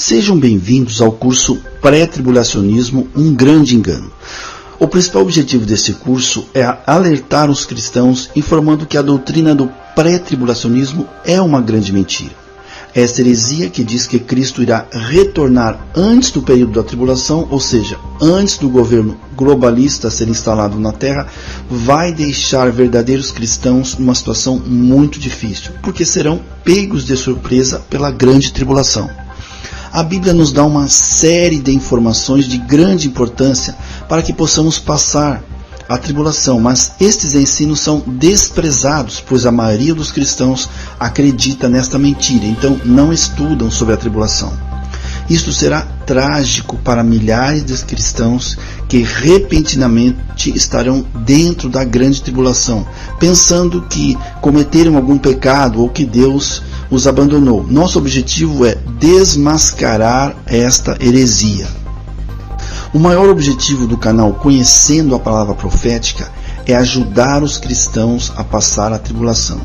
Sejam bem-vindos ao curso Pré-Tribulacionismo, um grande engano. O principal objetivo desse curso é alertar os cristãos informando que a doutrina do pré-tribulacionismo é uma grande mentira. Essa heresia que diz que Cristo irá retornar antes do período da tribulação, ou seja, antes do governo globalista ser instalado na Terra, vai deixar verdadeiros cristãos numa situação muito difícil, porque serão pegos de surpresa pela grande tribulação. A Bíblia nos dá uma série de informações de grande importância para que possamos passar a tribulação, mas estes ensinos são desprezados, pois a maioria dos cristãos acredita nesta mentira, então não estudam sobre a tribulação. Isto será trágico para milhares de cristãos que repentinamente estarão dentro da grande tribulação, pensando que cometeram algum pecado ou que Deus os abandonou. Nosso objetivo é desmascarar esta heresia. O maior objetivo do canal Conhecendo a Palavra Profética é ajudar os cristãos a passar a tribulação.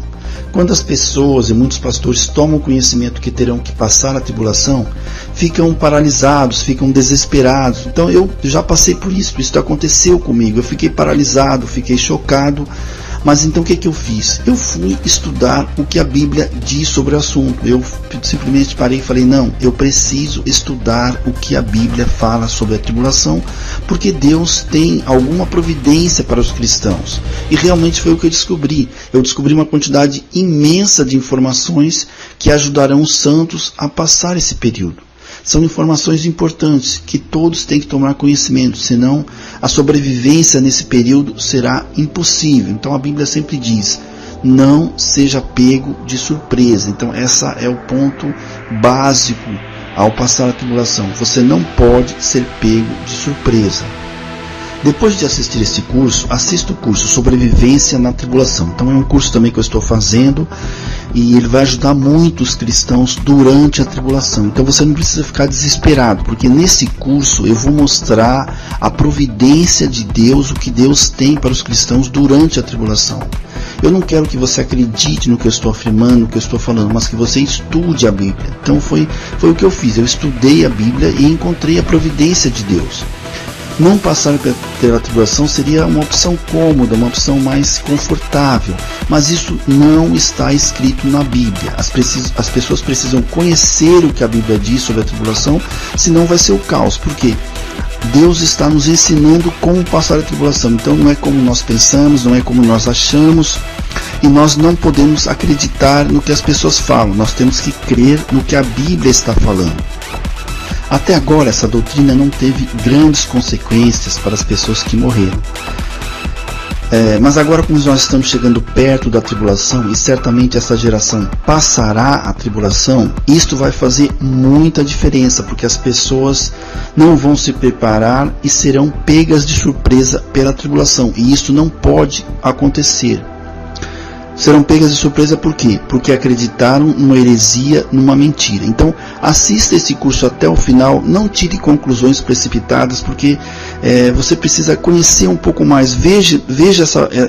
Quando as pessoas e muitos pastores tomam conhecimento que terão que passar a tribulação, ficam paralisados, ficam desesperados. Então eu já passei por isso aconteceu comigo, eu fiquei paralisado, fiquei chocado. Mas então o que eu fiz? Eu fui estudar o que a Bíblia diz sobre o assunto. Eu simplesmente parei e falei, não, eu preciso estudar o que a Bíblia fala sobre a tribulação, porque Deus tem alguma providência para os cristãos. E realmente foi o que eu descobri. Eu descobri uma quantidade imensa de informações que ajudarão os santos a passar esse período. São informações importantes que todos têm que tomar conhecimento, senão a sobrevivência nesse período será impossível. Então a Bíblia sempre diz, não seja pego de surpresa. Então esse é o ponto básico ao passar a tribulação. Você não pode ser pego de surpresa. Depois de assistir esse curso, assista o curso Sobrevivência na Tribulação. Então é um curso também que eu estou fazendo e ele vai ajudar muito os cristãos durante a tribulação. Então você não precisa ficar desesperado, porque nesse curso eu vou mostrar a providência de Deus, o que Deus tem para os cristãos durante a tribulação. Eu não quero que você acredite no que eu estou afirmando, no que eu estou falando, mas que você estude a Bíblia. Então foi o que eu fiz, eu estudei a Bíblia e encontrei a providência de Deus. Não passar pela tribulação seria uma opção cômoda, uma opção mais confortável, mas isso não está escrito na Bíblia. As pessoas precisam conhecer o que a Bíblia diz sobre a tribulação, senão vai ser o caos. Por quê? Deus está nos ensinando como passar a tribulação, então não é como nós pensamos, não é como nós achamos, e nós não podemos acreditar no que as pessoas falam, nós temos que crer no que a Bíblia está falando. Até agora, essa doutrina não teve grandes consequências para as pessoas que morreram. Mas agora, como nós estamos chegando perto da tribulação, e certamente essa geração passará a tribulação, isto vai fazer muita diferença, porque as pessoas não vão se preparar e serão pegas de surpresa pela tribulação. E isso não pode acontecer. Serão pegas de surpresa por quê? Porque acreditaram numa heresia, numa mentira. Então, assista esse curso até o final, não tire conclusões precipitadas, porque você precisa conhecer um pouco mais. Veja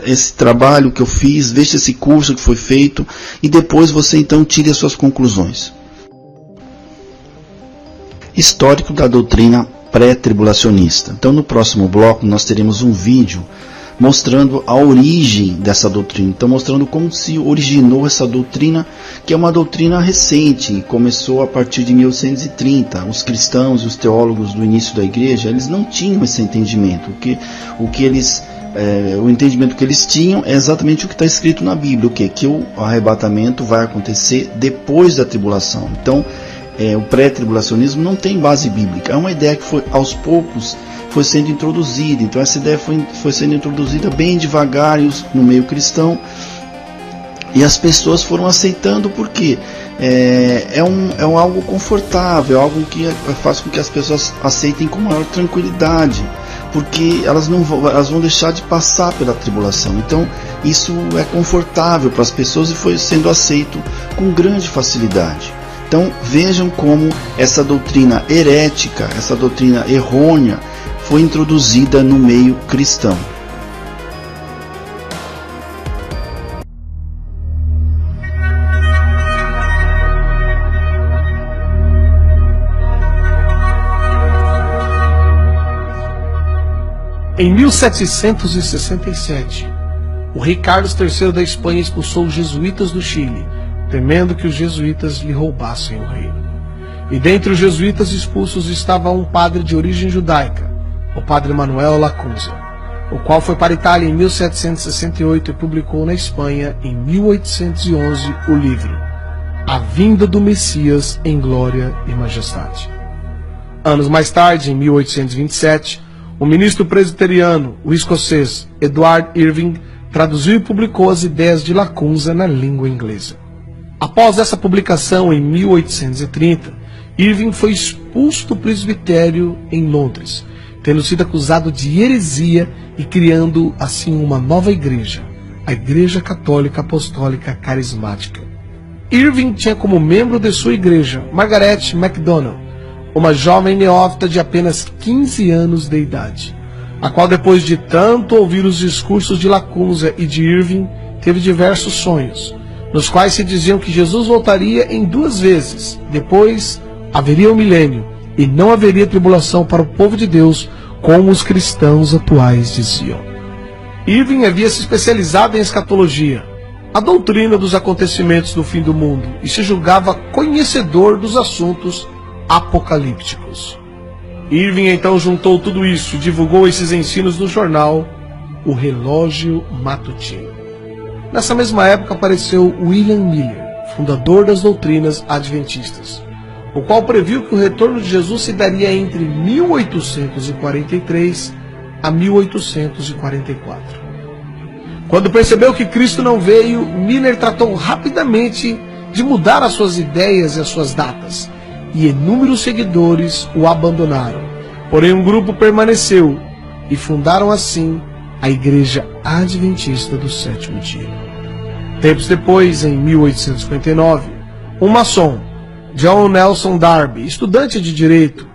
esse trabalho que eu fiz, veja esse curso que foi feito, e depois você então tire as suas conclusões. Histórico da doutrina pré-tribulacionista. Então, no próximo bloco, nós teremos um vídeo mostrando a origem dessa doutrina, então mostrando como se originou essa doutrina, que é uma doutrina recente, começou a partir de 1830. Os cristãos e os teólogos do início da igreja, eles não tinham esse entendimento. O entendimento que eles tinham é exatamente o que está escrito na Bíblia, que o arrebatamento vai acontecer depois da tribulação. Então, o pré-tribulacionismo não tem base bíblica, é uma ideia que foi aos poucos foi sendo introduzida. Então essa ideia foi sendo introduzida bem devagar no meio cristão, e as pessoas foram aceitando porque é algo confortável, algo que faz com que as pessoas aceitem com maior tranquilidade, porque elas vão deixar de passar pela tribulação. Então isso é confortável para as pessoas e foi sendo aceito com grande facilidade. Então vejam como essa doutrina herética, essa doutrina errônea, foi introduzida no meio cristão. Em 1767, o rei Carlos III da Espanha expulsou os jesuítas do Chile, temendo que os jesuítas lhe roubassem o reino. E dentre os jesuítas expulsos estava um padre de origem judaica, o padre Manuel Lacunza, o qual foi para a Itália em 1768 e publicou na Espanha, em 1811, o livro A Vinda do Messias em Glória e Majestade. Anos mais tarde, em 1827, o ministro presbiteriano, o escocês Edward Irving, traduziu e publicou as ideias de Lacunza na língua inglesa. Após essa publicação, em 1830, Irving foi expulso do presbitério em Londres, tendo sido acusado de heresia e criando assim uma nova igreja, a Igreja Católica Apostólica Carismática. Irving tinha como membro de sua igreja Margaret MacDonald, uma jovem neófita de apenas 15 anos de idade, a qual, depois de tanto ouvir os discursos de Lacunza e de Irving, teve diversos sonhos, nos quais se diziam que Jesus voltaria em 2 vezes, depois haveria um milênio, e não haveria tribulação para o povo de Deus, como os cristãos atuais diziam. Irving havia se especializado em escatologia, a doutrina dos acontecimentos do fim do mundo, e se julgava conhecedor dos assuntos apocalípticos. Irving então juntou tudo isso e divulgou esses ensinos no jornal O Relógio Matutino. Nessa mesma época apareceu William Miller, fundador das doutrinas adventistas, o qual previu que o retorno de Jesus se daria entre 1843 a 1844. Quando percebeu que Cristo não veio, Miller tratou rapidamente de mudar as suas ideias e as suas datas, e inúmeros seguidores o abandonaram. Porém, um grupo permaneceu e fundaram assim a Igreja Adventista do Sétimo Dia. Tempos depois, em 1859, um maçom, John Nelson Darby, estudante de direito,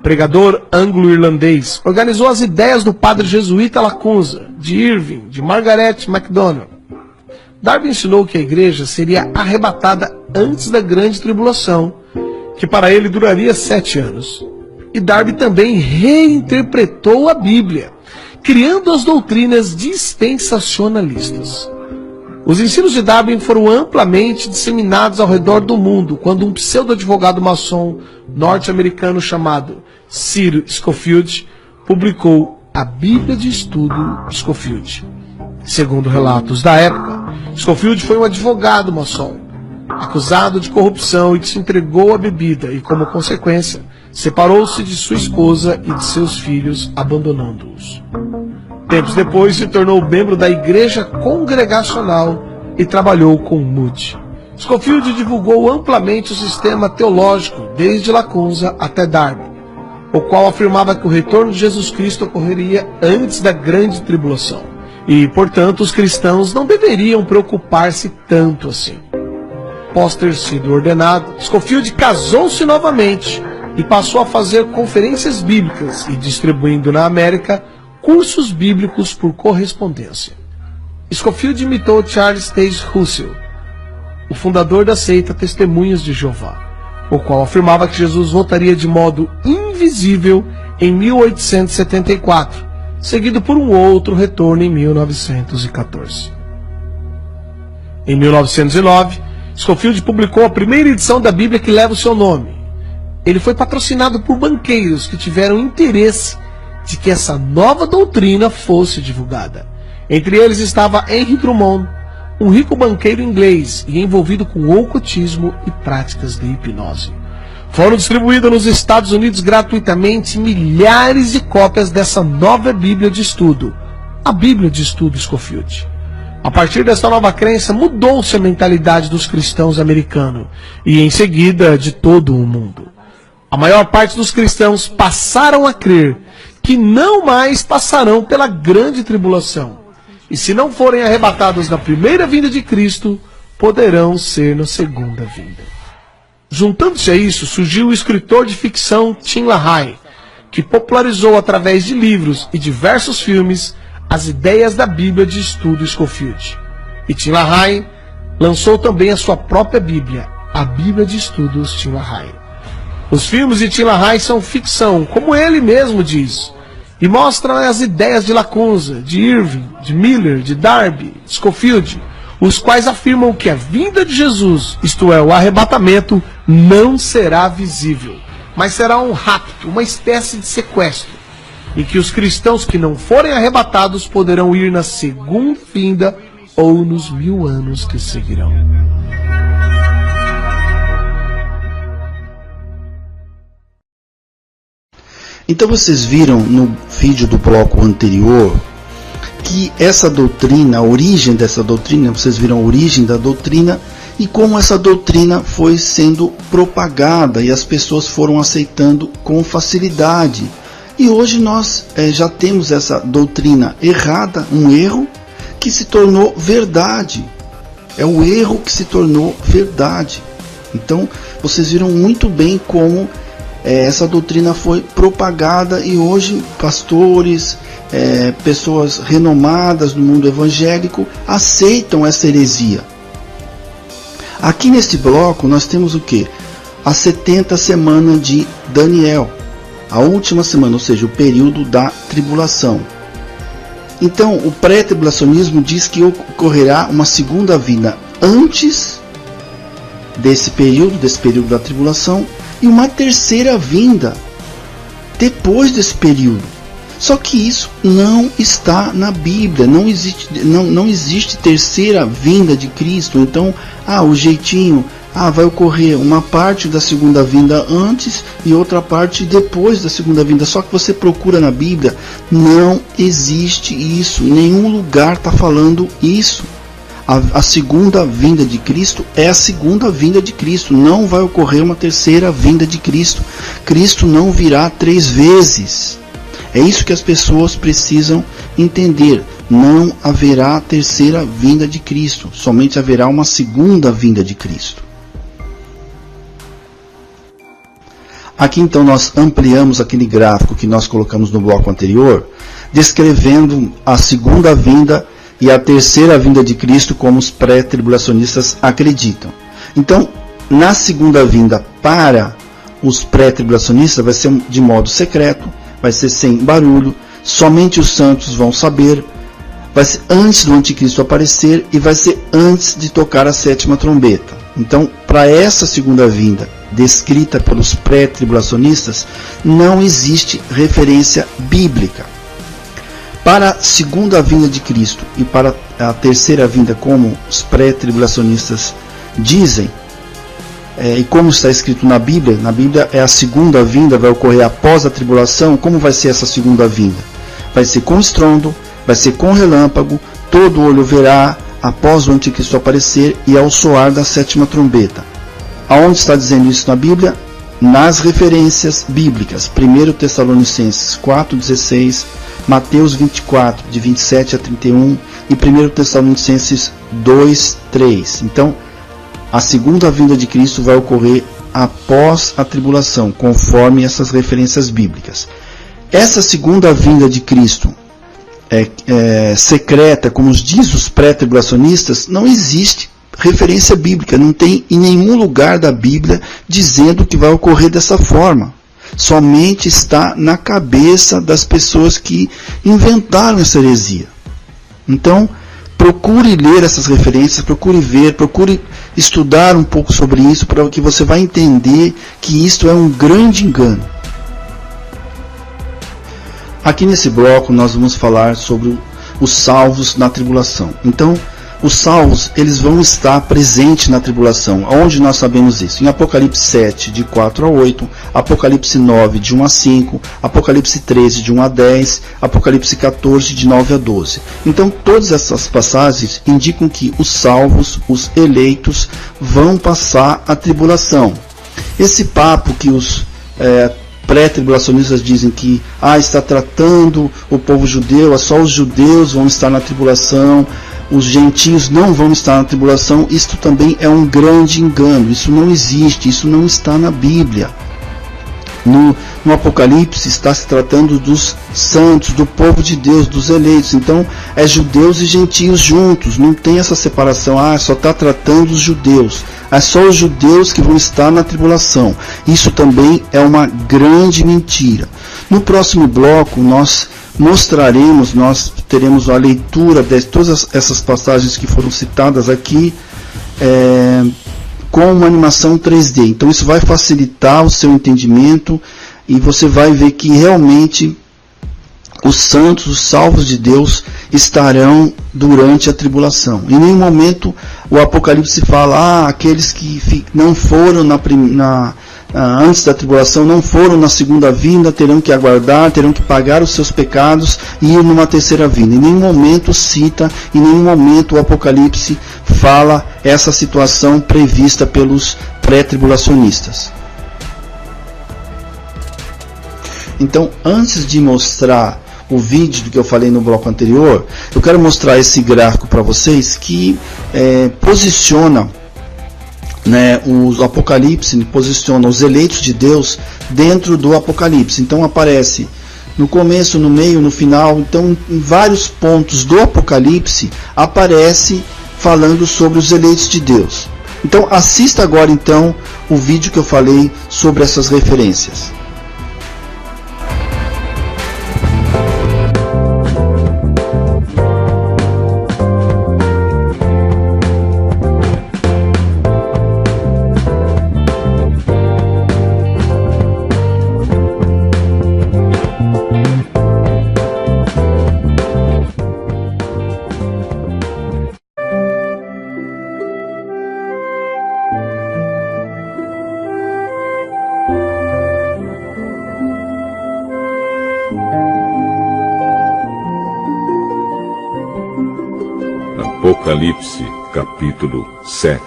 pregador anglo-irlandês, organizou as ideias do padre jesuíta Lacunza, de Irving, de Margaret MacDonald. Darby ensinou que a igreja seria arrebatada antes da grande tribulação, que para ele duraria 7 anos. E Darby também reinterpretou a Bíblia, criando as doutrinas dispensacionalistas. Os ensinos de Darby foram amplamente disseminados ao redor do mundo quando um pseudo-advogado maçom norte-americano chamado Cyril Scofield publicou a Bíblia de Estudo Scofield. Segundo relatos da época, Scofield foi um advogado maçom, acusado de corrupção e que se entregou à bebida e, como consequência, separou-se de sua esposa e de seus filhos, abandonando-os. Tempos depois, se tornou membro da Igreja Congregacional e trabalhou com Moody. Scofield divulgou amplamente o sistema teológico, desde Lacunza até Darby, o qual afirmava que o retorno de Jesus Cristo ocorreria antes da grande tribulação, e, portanto, os cristãos não deveriam preocupar-se tanto assim. Após ter sido ordenado, Scofield casou-se novamente e passou a fazer conferências bíblicas e distribuindo na América cursos bíblicos por correspondência. Scofield imitou Charles Taze Russell, o fundador da seita Testemunhas de Jeová, o qual afirmava que Jesus voltaria de modo invisível em 1874, seguido por um outro retorno em 1914. Em 1909, Scofield publicou a primeira edição da Bíblia que leva o seu nome. Ele foi patrocinado por banqueiros que tiveram interesse de que essa nova doutrina fosse divulgada. Entre eles estava Henry Drummond, um rico banqueiro inglês e envolvido com ocultismo e práticas de hipnose. Foram distribuídas nos Estados Unidos gratuitamente milhares de cópias dessa nova Bíblia de Estudo, a Bíblia de Estudo Scofield. A partir dessa nova crença, mudou-se a mentalidade dos cristãos americanos e, em seguida, de todo o mundo. A maior parte dos cristãos passaram a crer que não mais passarão pela grande tribulação, e se não forem arrebatados na primeira vinda de Cristo, poderão ser na segunda vinda. Juntando-se a isso, surgiu o escritor de ficção Tim LaHaye, que popularizou através de livros e diversos filmes as ideias da Bíblia de Estudo Scofield. E Tim LaHaye lançou também a sua própria Bíblia, a Bíblia de Estudos Tim LaHaye. Os filmes de Tim LaHaye são ficção, como ele mesmo diz, E mostra as ideias de Lacunza, de Irving, de Miller, de Darby, de Scofield, os quais afirmam que a vinda de Jesus, isto é, o arrebatamento, não será visível, mas será um rapto, uma espécie de sequestro, e que os cristãos que não forem arrebatados poderão ir na segunda vinda ou nos 1000 anos que seguirão. Então vocês viram no vídeo do bloco anterior que essa doutrina, a origem dessa doutrina, vocês viram a origem da doutrina e como essa doutrina foi sendo propagada e as pessoas foram aceitando com facilidade. E hoje nós já temos essa doutrina errada, um erro que se tornou verdade. É o erro que se tornou verdade. Então vocês viram muito bem como essa doutrina foi propagada e hoje pastores, pessoas renomadas no mundo evangélico aceitam essa heresia. Aqui neste bloco nós temos o que? A 70 semana de Daniel, a última semana, ou seja, o período da tribulação. Então o pré-tribulacionismo diz que ocorrerá uma segunda vinda antes desse período da tribulação, e uma terceira vinda depois desse período. Só que isso não está na Bíblia, não existe terceira vinda de Cristo. Então, o jeitinho, vai ocorrer uma parte da segunda vinda antes e outra parte depois da segunda vinda. Só que você procura na Bíblia, não existe isso, em nenhum lugar está falando isso. A segunda vinda de Cristo é a segunda vinda de Cristo. Não vai ocorrer uma terceira vinda de Cristo. Cristo não virá 3 vezes. É isso que as pessoas precisam entender. Não haverá terceira vinda de Cristo. Somente haverá uma segunda vinda de Cristo. Aqui então nós ampliamos aquele gráfico que nós colocamos no bloco anterior, descrevendo a segunda vinda e a terceira vinda de Cristo como os pré-tribulacionistas acreditam. Então, na segunda vinda para os pré-tribulacionistas vai ser de modo secreto, vai ser sem barulho, somente os santos vão saber, vai ser antes do anticristo aparecer e vai ser antes de tocar a 7ª trombeta. Então, para essa segunda vinda descrita pelos pré-tribulacionistas, não existe referência bíblica. Para a segunda vinda de Cristo e para a terceira vinda, como os pré-tribulacionistas dizem, e como está escrito na Bíblia é a segunda vinda, vai ocorrer após a tribulação. Como vai ser essa segunda vinda? Vai ser com estrondo, vai ser com relâmpago, todo olho verá, após o anticristo aparecer e ao soar da 7ª trombeta. Aonde está dizendo isso na Bíblia? Nas referências bíblicas. 1 Tessalonicenses 4,16, Mateus 24, de 27 a 31 e 1 Tessalonicenses 2,3. Então, a segunda vinda de Cristo vai ocorrer após a tribulação, conforme essas referências bíblicas. Essa segunda vinda de Cristo secreta, como diz os pré-tribulacionistas, não existe referência bíblica, não tem em nenhum lugar da Bíblia dizendo que vai ocorrer dessa forma. Somente está na cabeça das pessoas que inventaram essa heresia. Então, procure ler essas referências, procure ver, procure estudar um pouco sobre isso, para que você vai entender que isto é um grande engano. Aqui nesse bloco nós vamos falar sobre os salvos na tribulação. Então, os salvos, eles vão estar presentes na tribulação. Onde nós sabemos isso? Em Apocalipse 7, de 4 a 8, Apocalipse 9, de 1 a 5, Apocalipse 13, de 1 a 10, Apocalipse 14, de 9 a 12. Então, todas essas passagens indicam que os salvos, os eleitos, vão passar a tribulação. Esse papo que os pré-tribulacionistas dizem que está tratando o povo judeu, só os judeus vão estar na tribulação, os gentios não vão estar na tribulação, isto também é um grande engano. Isso não existe, isso não está na Bíblia. No Apocalipse está se tratando dos santos, do povo de Deus, dos eleitos. Então é judeus e gentios juntos, não tem essa separação, só está tratando os judeus. é só os judeus que vão estar na tribulação. Isso também é uma grande mentira. No próximo bloco nós mostraremos, nós teremos a leitura de todas essas passagens que foram citadas aqui, com uma animação 3D. Então isso vai facilitar o seu entendimento e você vai ver que realmente os santos, os salvos de Deus estarão durante a tribulação. Em nenhum momento o Apocalipse fala, aqueles que não foram antes da tribulação, não foram na segunda vinda, terão que aguardar, terão que pagar os seus pecados e ir numa terceira vinda. Em nenhum momento cita, em nenhum momento o Apocalipse fala essa situação prevista pelos pré-tribulacionistas. Então, antes de mostrar o vídeo do que eu falei no bloco anterior, eu quero mostrar esse gráfico para vocês que posiciona, o Apocalipse, posiciona os eleitos de Deus dentro do Apocalipse. Então aparece no começo, no meio, no final. Então em vários pontos do Apocalipse aparece falando sobre os eleitos de Deus. Então assista agora então o vídeo que eu falei sobre essas referências. Apocalipse, capítulo 7.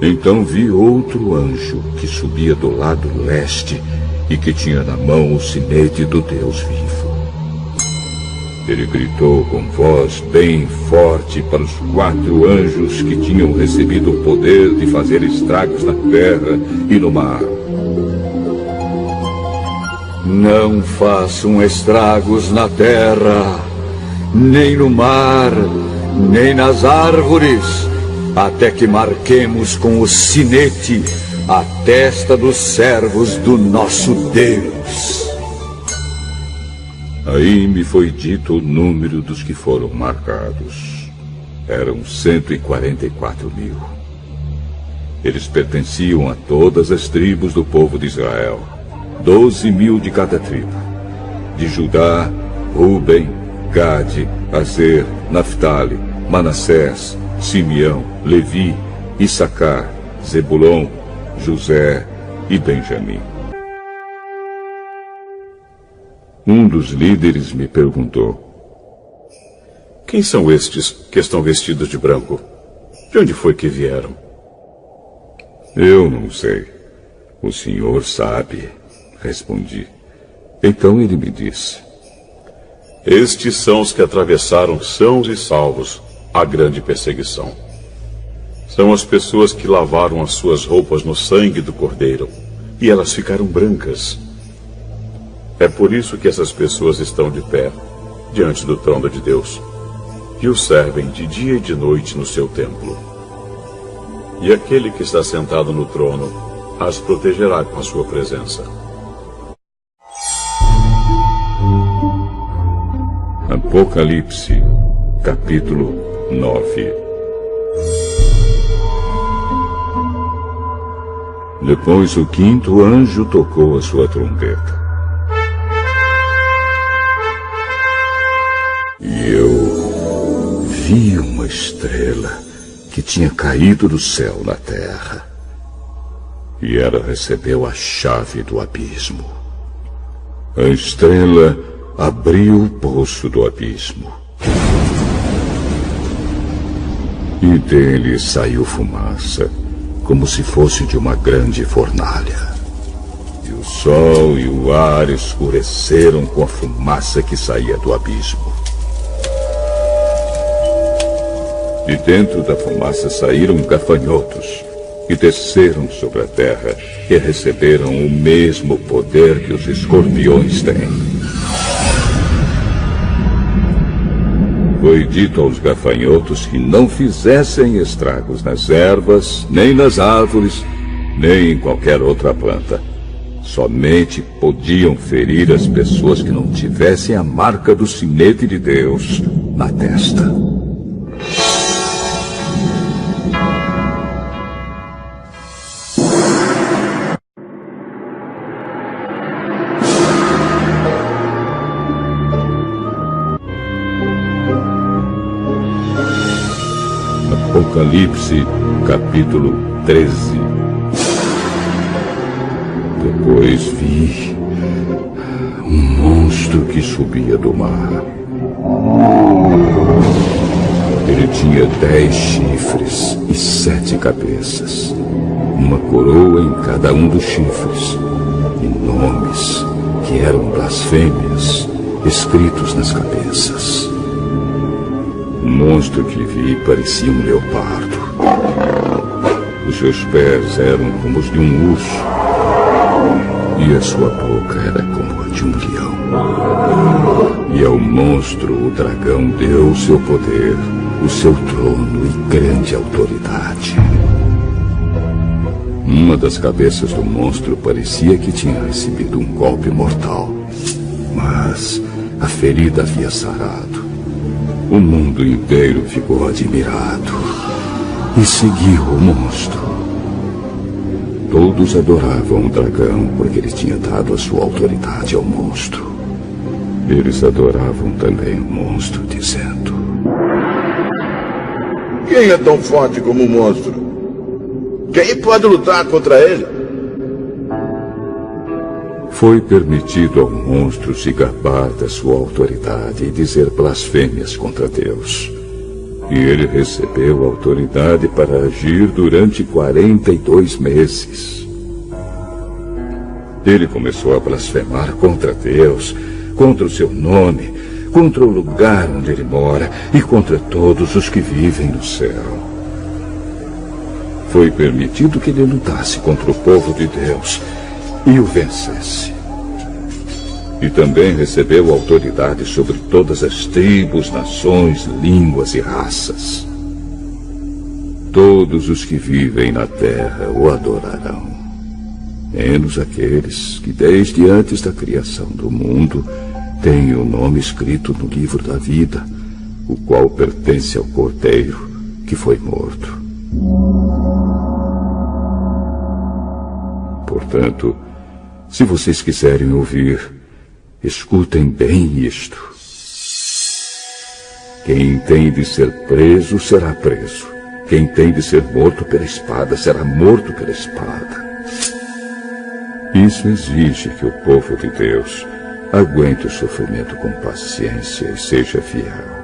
Então vi outro anjo que subia do lado leste e que tinha na mão o sinete do Deus vivo. Ele gritou com voz bem forte para os 4 anjos que tinham recebido o poder de fazer estragos na terra e no mar. Não façam estragos na terra, nem no mar, nem nas árvores, até que marquemos com o sinete a testa dos servos do nosso Deus. Aí me foi dito o número dos que foram marcados. Eram 144.000. Eles pertenciam a todas as tribos do povo de Israel, 12.000 de cada tribo. De Judá, Ruben, Gade, Aser, Naftali, Manassés, Simeão, Levi, Issacar, Zebulon, José e Benjamim. Um dos líderes me perguntou: quem são estes que estão vestidos de branco? De onde foi que vieram? Eu não sei. O Senhor sabe, respondi. Então ele me disse: estes são os que atravessaram sãos e salvos a grande perseguição. São as pessoas que lavaram as suas roupas no sangue do Cordeiro, e elas ficaram brancas. É por isso que essas pessoas estão de pé, diante do trono de Deus, e o servem de dia e de noite no seu templo. E aquele que está sentado no trono as protegerá com a sua presença. Apocalipse, capítulo 9. Depois o 5º anjo tocou a sua trombeta. E eu vi uma estrela que tinha caído do céu na terra. E ela recebeu a chave do abismo. A estrela abriu o poço do abismo. E dele saiu fumaça, como se fosse de uma grande fornalha. E o sol e o ar escureceram com a fumaça que saía do abismo. De dentro da fumaça saíram gafanhotos e desceram sobre a terra e receberam o mesmo poder que os escorpiões têm. Foi dito aos gafanhotos que não fizessem estragos nas ervas, nem nas árvores, nem em qualquer outra planta. Somente podiam ferir as pessoas que não tivessem a marca do sinete de Deus na testa. Apocalipse, capítulo 13. Depois vi um monstro que subia do mar. Ele tinha 10 chifres e 7 cabeças, uma coroa em cada um dos chifres, e nomes que eram blasfêmias escritos nas cabeças. O monstro que vi parecia um leopardo. Os seus pés eram como os de um urso, e a sua boca era como a de um leão. E ao monstro o dragão deu o seu poder, o seu trono e grande autoridade. Uma das cabeças do monstro parecia que tinha recebido um golpe mortal, mas a ferida havia sarado. O mundo inteiro ficou admirado e seguiu o monstro. Todos adoravam o dragão porque ele tinha dado a sua autoridade ao monstro. Eles adoravam também o monstro, dizendo: quem é tão forte como o monstro? Quem pode lutar contra ele? Foi permitido ao monstro se gabar da sua autoridade e dizer blasfêmias contra Deus. E ele recebeu autoridade para agir durante 42 meses. Ele começou a blasfemar contra Deus, contra o seu nome, contra o lugar onde ele mora e contra todos os que vivem no céu. Foi permitido que ele lutasse contra o povo de Deus e o vencesse. E também recebeu autoridade sobre todas as tribos, nações, línguas e raças. Todos os que vivem na terra o adorarão, menos aqueles que desde antes da criação do mundo têm o nome escrito no livro da vida, o qual pertence ao Cordeiro que foi morto. Portanto, se vocês quiserem ouvir, escutem bem isto. Quem tem de ser preso será preso. Quem tem de ser morto pela espada será morto pela espada. Isso exige que o povo de Deus aguente o sofrimento com paciência e seja fiel.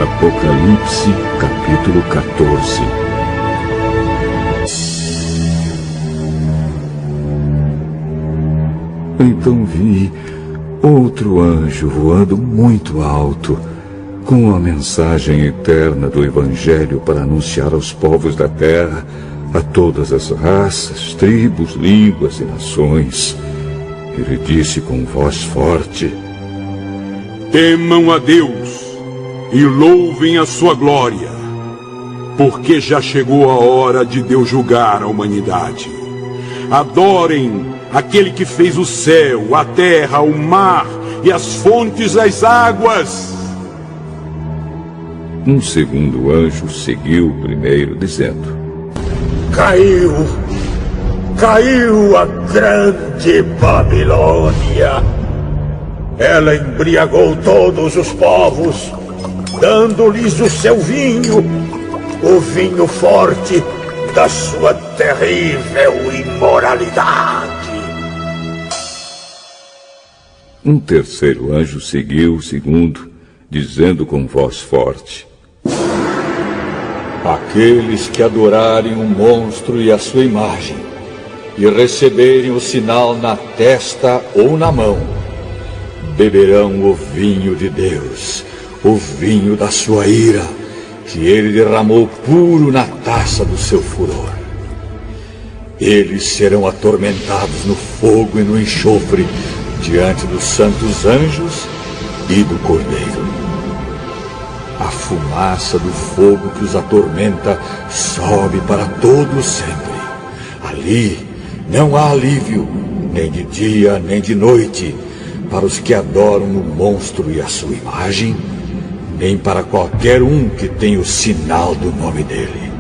Apocalipse, capítulo 14. Então vi outro anjo voando muito alto, com a mensagem eterna do Evangelho para anunciar aos povos da terra, a todas as raças, tribos, línguas e nações. Ele disse com voz forte: temam a Deus e louvem a sua glória, porque já chegou a hora de Deus julgar a humanidade. Adorem aquele que fez o céu, a terra, o mar e as fontes das águas. Um segundo anjo seguiu o primeiro, dizendo: Caiu a grande Babilônia. Ela embriagou todos os povos, dando-lhes o seu vinho, o vinho forte da sua terrível imoralidade. Um terceiro anjo seguiu o segundo, dizendo com voz forte: aqueles que adorarem o monstro e a sua imagem, e receberem o sinal na testa ou na mão, beberão o vinho de Deus, o vinho da sua ira, que ele derramou puro na taça do seu furor. Eles serão atormentados no fogo e no enxofre, diante dos santos anjos e do Cordeiro. A fumaça do fogo que os atormenta sobe para todo sempre. Ali não há alívio, nem de dia nem de noite, para os que adoram o monstro e a sua imagem, nem para qualquer um que tem o sinal do nome dele.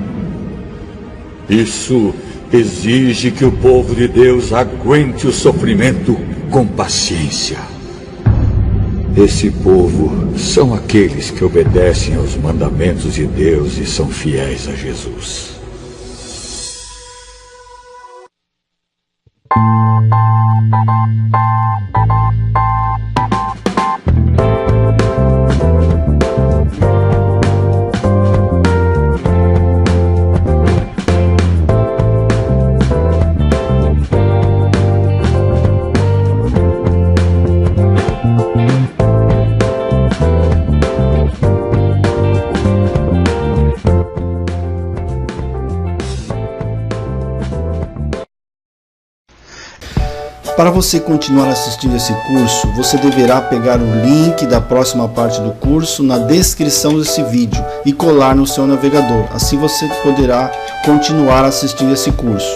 Isso exige que o povo de Deus aguente o sofrimento com paciência. Esse povo são aqueles que obedecem aos mandamentos de Deus e são fiéis a Jesus. Para você continuar assistindo esse curso, você deverá pegar o link da próxima parte do curso na descrição desse vídeo e colar no seu navegador. Assim você poderá continuar assistindo esse curso.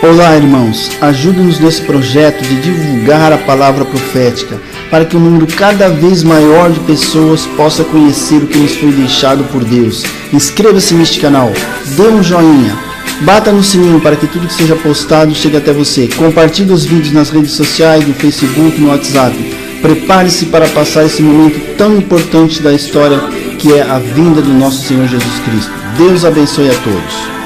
Olá, irmãos! Ajude-nos nesse projeto de divulgar a palavra profética, para que um número cada vez maior de pessoas possa conhecer o que nos foi deixado por Deus. Inscreva-se neste canal, dê um joinha, bata no sininho para que tudo que seja postado chegue até você. Compartilhe os vídeos nas redes sociais, no Facebook, no WhatsApp. Prepare-se para passar esse momento tão importante da história que é a vinda do nosso Senhor Jesus Cristo. Deus abençoe a todos.